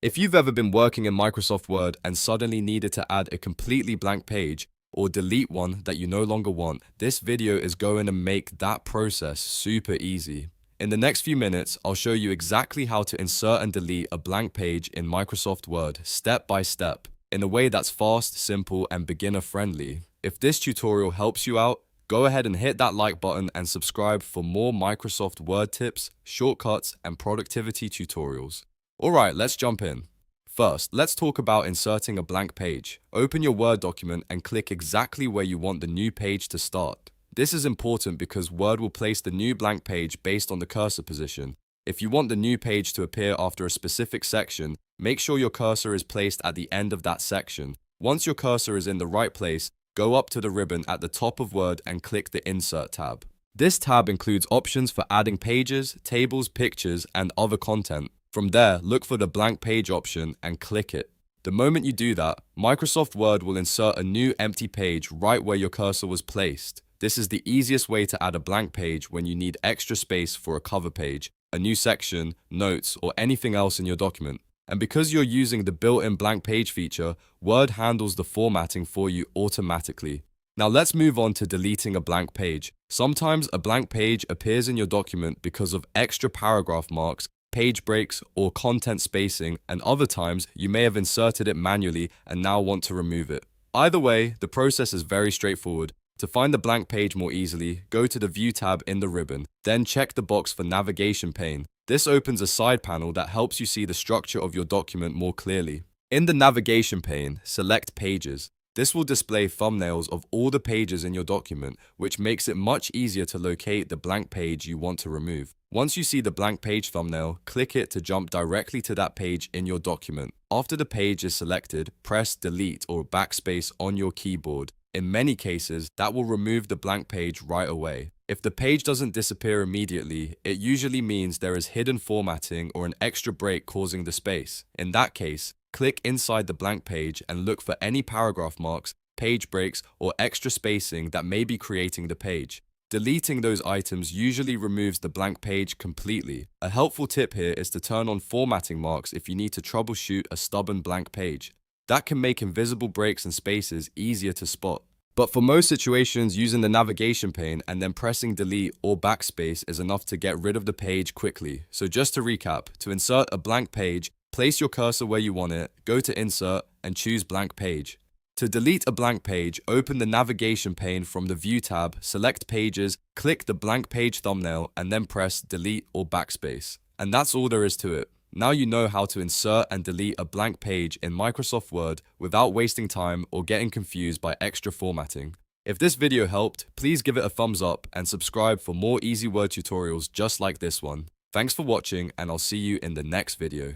If you've ever been working in Microsoft Word and suddenly needed to add a completely blank page or delete one that you no longer want, this video is going to make that process super easy. In the next few minutes, I'll show you exactly how to insert and delete a blank page in Microsoft Word step by step in a way that's fast, simple, and beginner friendly. If this tutorial helps you out, go ahead and hit that like button and subscribe for more Microsoft Word tips, shortcuts, and productivity tutorials. Alright, let's jump in. First, let's talk about inserting a blank page. Open your Word document and click exactly where you want the new page to start. This is important because Word will place the new blank page based on the cursor position. If you want the new page to appear after a specific section, make sure your cursor is placed at the end of that section. Once your cursor is in the right place, go up to the ribbon at the top of Word and click the Insert tab. This tab includes options for adding pages, tables, pictures, and other content. From there, look for the blank page option and click it. The moment you do that, Microsoft Word will insert a new empty page right where your cursor was placed. This is the easiest way to add a blank page when you need extra space for a cover page, a new section, notes, or anything else in your document. And because you're using the built-in blank page feature, Word handles the formatting for you automatically. Now let's move on to deleting a blank page. Sometimes a blank page appears in your document because of extra paragraph marks, page breaks, or content spacing, and other times you may have inserted it manually and now want to remove it. Either way, the process is very straightforward. To find the blank page more easily, go to the View tab in the ribbon, then check the box for Navigation Pane. This opens a side panel that helps you see the structure of your document more clearly. In the Navigation Pane, select Pages. This will display thumbnails of all the pages in your document, which makes it much easier to locate the blank page you want to remove. Once you see the blank page thumbnail, click it to jump directly to that page in your document. After the page is selected, press Delete or Backspace on your keyboard. In many cases, that will remove the blank page right away. If the page doesn't disappear immediately, it usually means there is hidden formatting or an extra break causing the space. In that case, click inside the blank page and look for any paragraph marks, page breaks, or extra spacing that may be creating the page. Deleting those items usually removes the blank page completely. A helpful tip here is to turn on formatting marks if you need to troubleshoot a stubborn blank page. That can make invisible breaks and spaces easier to spot. But for most situations, using the navigation pane and then pressing delete or backspace is enough to get rid of the page quickly. So just to recap, to insert a blank page, place your cursor where you want it, go to Insert, and choose Blank Page. To delete a blank page, open the Navigation Pane from the View tab, select Pages, click the blank page thumbnail, and then press Delete or Backspace. And that's all there is to it. Now you know how to insert and delete a blank page in Microsoft Word without wasting time or getting confused by extra formatting. If this video helped, please give it a thumbs up and subscribe for more easy word tutorials just like this one. Thanks for watching, and I'll see you in the next video.